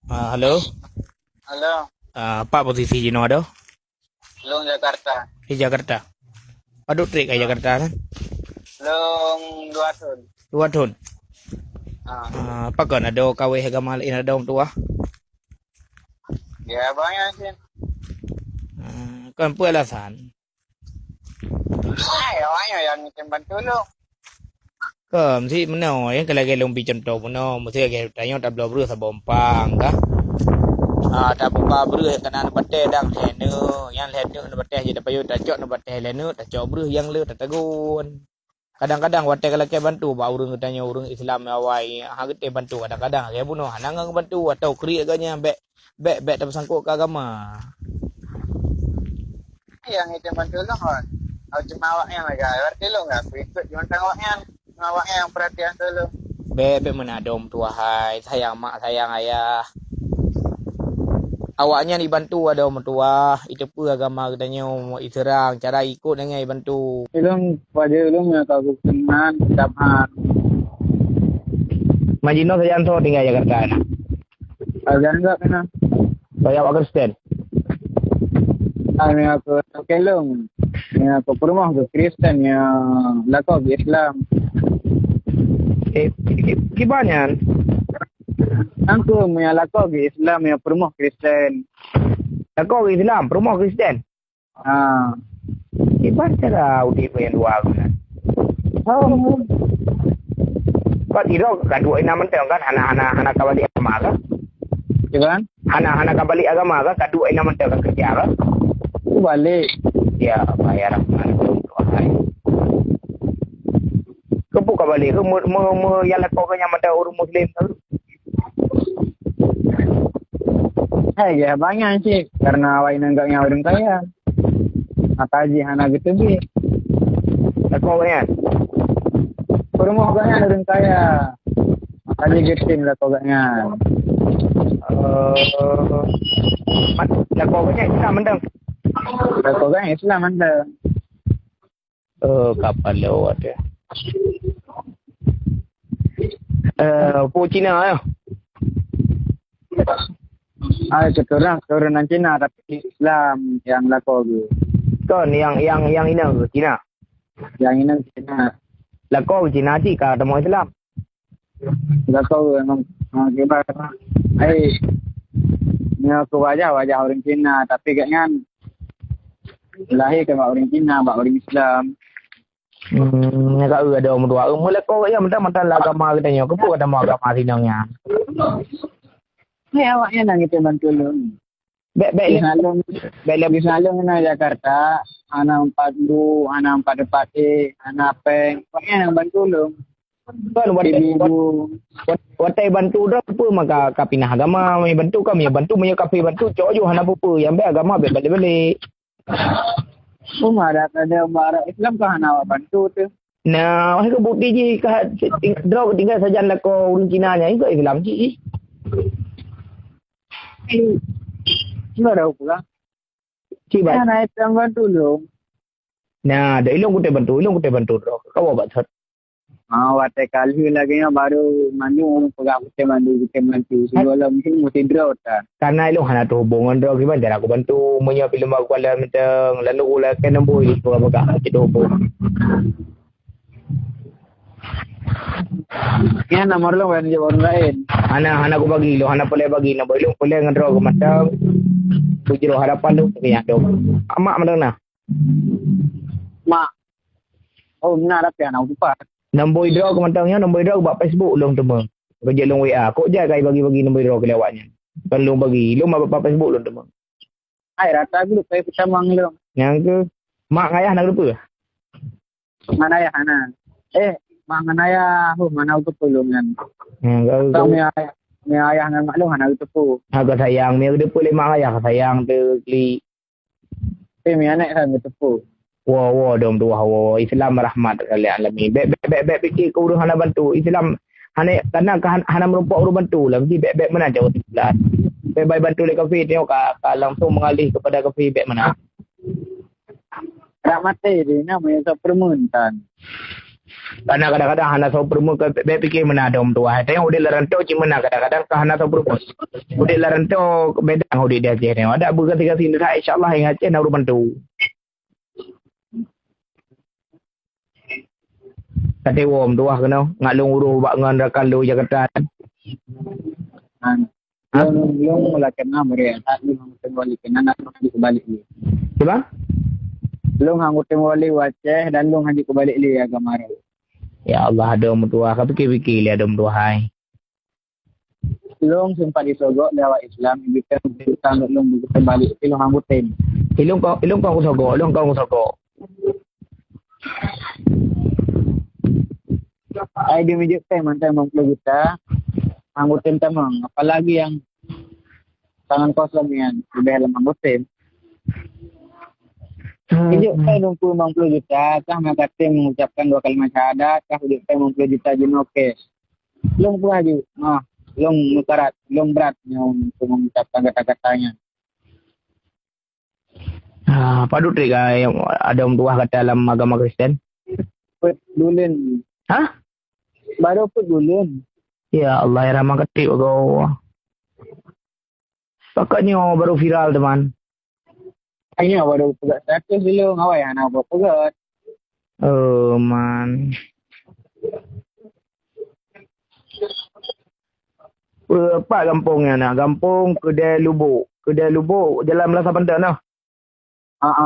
Halo. Halo, Pak posisi Jino ada Long Jakarta. di Jakarta. Aduh trik kayak Jakarta kan. Long dua tahun. Dua tahun. Ah, Pak kan ada kawin agama lain ada orang tua. ya banyak sih. Kan apa alasan? Ya banyak yang minta bantu lo. Kan si mana yang kalau kita lumpi contoh mana mesti kita tanya tak belum berusaha bompang kah? Tak bompa berusaha kena batai dang lenu, yang lenu nak batai je dapat yo tak cok nak batai lenu tak cok berusaha yang le tak tegun. Kadang-kadang watai kalau kita bantu, ba urang tanya urang Islam awai, kita bantu kadang-kadang dia bunuh, hanang bantu atau kri agaknya bek tak bersangkut ke agama. Yang minta bantu lo kan. Aku cuma awaknya lagi. Berarti lo nggak aku ikut cuma awaknya. Awaknya yang perhatian dulu. Bek mana ada orang tua hai, sayang mak, sayang ayah. Awaknya dibantu ada orang tua, itu pun agama katanya Islam, cara ikut dengan bantu. Ilung pada ilung yang kau kenan dapat. Majino saya anto tinggal Jakarta na. Ajan enggak kena. Saya awak Kristen. Kami aku kelong. Yang aku perumah tu Kristen yang lakau Islam. Gimana? Aku punya lakau Islam yang perumah Kristen. Kau Islam, rumah Kristen. Gimana cara udah yang dua kan? Oh, Kau tidak kedua ini nama kan anak-anak kembali agama kan? gimana? Anak-anak kembali agama kan? Kedua ini nama kan kerja kan? Aku balik. Ya bayar mana tu hai. Kepu kembali ke yang kau kan yang mana orang Muslim tu? Ya banyak sih. Karena awak ini enggak orang kaya. Maka haji hana gitu bi. Kau kan? Perumah banyak orang kaya. Maka haji gitu lah kau gaknya. Kau kan Islam mendang. Kau gaknya Islam anda. Kapal lewat ya. Pu Cina ya. Keturunan Cina tapi Islam yang lakau gitu. Kan yang ini Cina. Yang ini Cina. Lakau Cina sih kata mau Islam. Lakau memang gimana? Ini aku wajah orang Cina tapi kayaknya lahir ke orang Cina, orang Islam. Nak ada orang tua. Mula kau yang mentang agama katanya. Kau kata mau agama sinangnya. Awaknya nang itu bantu lu. Bek Lebih salung na Jakarta, anak 42, anak 44, anak peng. Awaknya nang bantu lu. Kan watai bantu dah apa maka kapinah agama mai bantu kami bantu mai kafe bantu cojo hana apa yang be agama be balik. Semua ada bara Islam kah hana bantu tu. Nah, wahai bukti je draw tinggal saja nak kau orang Cina nya itu Islam je. Baru pula. Cibat. Nah, itu yang bantu lu. Nah, dah ilong kita bantu draw. Kau buat sat. Watai kali lagi yang baru manu pegang kita bantu. Sebelum mungkin mesti draw tak. Karena ilong hana tu hubungan draw gimana cara aku bantu menyo film aku ala mentang lalu ulah kena boy itu apa kita hubung. Ya nomor lu kan orang lain. Hana aku bagi lo, hana boleh bagi, nak boleh ngedraw ke matang. Bujiro harapan tu kaya tu. Amak mana na? Mak. Oh, benar apa yang aku lupa. Nombor draw ke matangnya, nombor draw buat Facebook long temu. Kerja long WA. Kok je kai bagi nombor draw ke lewatnya. Kalau bagi, lo buat Facebook long temu. Rata aku lupa kita manggil. Yang ke mak ayah nak lupa. Mana ya Hana? Mangan ayah, mana aku tolongan. Yang ayah dengan maklum Hana itu tu. Agak sayang, ni ada boleh mak ayah sayang tu kli. Mi anak kan itu tu. Wah, dom tu wah. Islam rahmat kali alamin. Bek fikir kau urang hana bantu. Islam hana karena hana merompak urang bantu lah. Mesti bek mana jauh sebelah. Bek bantu le kafe tengok langsung mengalih kepada kafe bek mana. Rahmat dia namanya permentan. Karena kadang-kadang hana tahu permu ke fikir mana ada tua. Tengok udah larantau cuma mana kadang-kadang ke hana tahu permu. Udah larantau bedang udah dia je. Ada berganti-ganti ni dah insya-Allah yang Aceh nak bantu. Kata wom tua kena ngalung uru bak ngan rakalu Jakarta. Long mula kena mereka long kembali kena nak balik ni. Siapa? Long hangut kembali Aceh dan long haji kembali li agama Arab. Ya Allah ada tua. Kau fikir-fikir li ada tua hai. Long sempat disogok lewat Islam kita long kembali long hangutin. Ilung kau sogok. Ai dia minjuk teh mantai 50 juta. Anggutin tamang, apalagi yang tangan kosong yang di dalam anggutin. Minjuk teh 50 juta, kah mengatakan mengucapkan 2 kalimat syahadat, kah minjuk teh 50 juta jenuh okey. Long pun haju, long mukarat, long berat untuk mengucapkan kata-katanya. Padu trik yang ada tua kata dalam agama Kristen. Put dulun. Hah? Baru put dulun. Ya Allah, ya ramah ketik kau. Pakatnya baru viral teman. Ayo baru pegat status dulu, ngawai anak buat pegat. Man. Apa kampungnya nak? Kampung Kedai Lubuk, Jalan Melasa Pantan noh.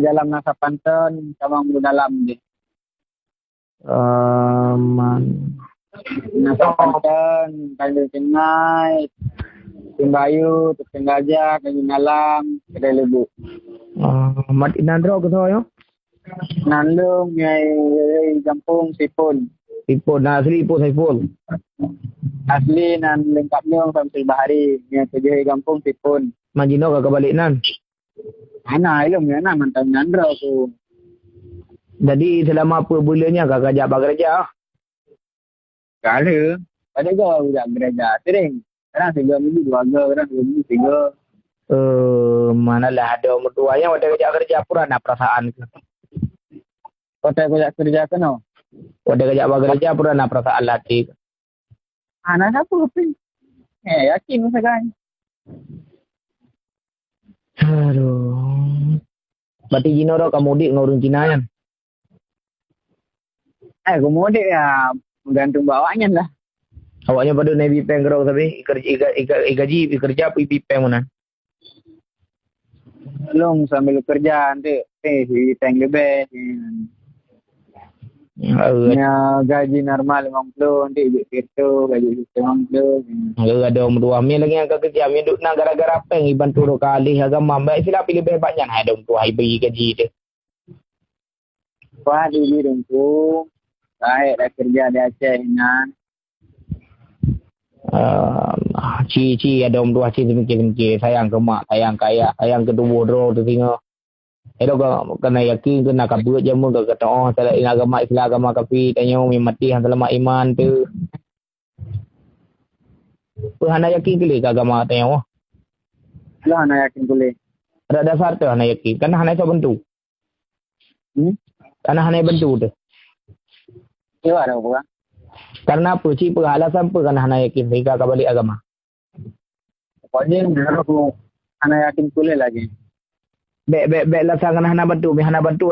Jalan Melasa Pantan, cabang dalam dia. Man. Melasa Pantan, Tanjung Cengai, Timbayu, Tukang Gajah, Tanjung Dalam, Kedai Lubuk. Mat Inandro ke saya? Nandung, nyai kampung Sipun. Sipun, asli Ipun Saiful. Asli nan lengkap nyong sampai bahari, nyai tujuh kampung Sipun. Majino ke balik nan? Anak ilmu anak mantan Nandro tu. Jadi selama apa bulannya kakak kerja bekerja? Kala, pada kau budak gereja sering. Kadang 3 minggu 2 hari, kadang 2 minggu 3. Manalah ada mertuanya wadah kerja pura nak perasaan ke. Kota kerja kena. Wadah kerja pura nak perasaan latih. Anak siapa keping? Yakin sekarang. Aduh. Berarti Gino dah kamu mudik ngurung Cina kan? Aku mudik ya. Gantung bawahnya lah. Awaknya pada Navy Peng kerau tapi gaji kerja pergi Peng mana? Belum sambil kerja nanti si Peng lebih. Ya gaji normal 50 nanti ikut kereta gaji 50. Ada dua mi lagi yang kerja mi duk nak gara-gara Peng bantu 2 kali agama baik sila pilih banyak ada tua bagi gaji tu. Wah di rumpu. Baik dah kerja di Aceh nan. Ci ada tua ci mikir sayang ke mak, sayang ke ayah, sayang ke dua dro tu tengok. Ko kena yakin kena kabut je mun kata salah agama Islam agama kafir tanya mati hang selamat iman tu. Hana yakin ke agama tanya. Lah hana yakin boleh. Ada dasar tu hana yakin. Kan hana itu bentuk. Karena hana bentuk tu. Iya ada apa? Karena apa sih alasan apa karena hana yakin mereka kembali agama. Pokoknya aku hana yakin boleh lagi. Baik lah sangat hana bantu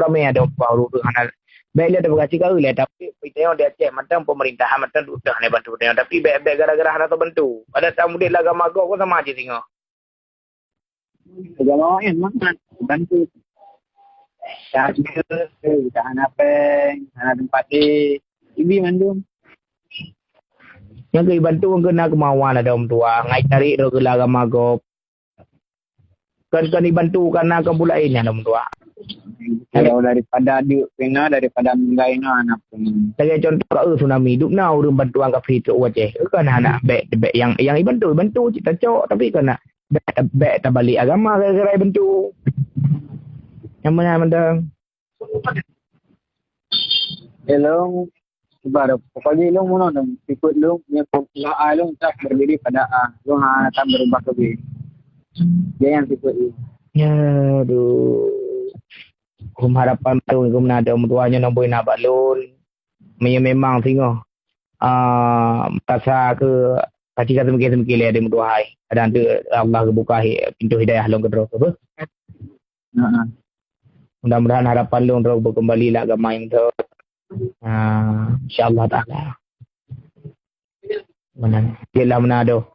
ramai ada baru tu hana. Baik dia berkasi kau le tapi tengok dia cek macam pemerintah macam tu dah hana bantu tengok tapi baik gara-gara hana tu bantu. Ada tamu dia agama kau sama aja tengok. Agama yang mana bantu. Tak hana Peng, hana tempat ibi mandum. Yang kau bantu kena kemauan ada tua ngai cari ro ke agama kau. Kan dibantu karena kebulai ini ada tua. Kalau daripada diuk kena daripada mengai na anak pun. Sebagai contoh kau tsunami duk na urang bantuan kafir tu Aceh. Kan anak baik yang bantu cita cok tapi kena baik terbalik agama gara-gara bantu. Yang mana mendang. Hello. Baru pokoknya lu mau nonton ikut lu punya popular lu tak berdiri pada lu akan berubah ke B. Dia yang ikut lu. Ya aduh. Kum harapan tu kum nak ada tuanya nak boleh nak balun. memang tengok masa ke ketika semikir ada mendoai ada tu Allah buka pintu hidayah long kedro apa Ha. mudah-mudahan harapan long ro kembali lah agama yang tu insyaallah taala mana dia lah mana do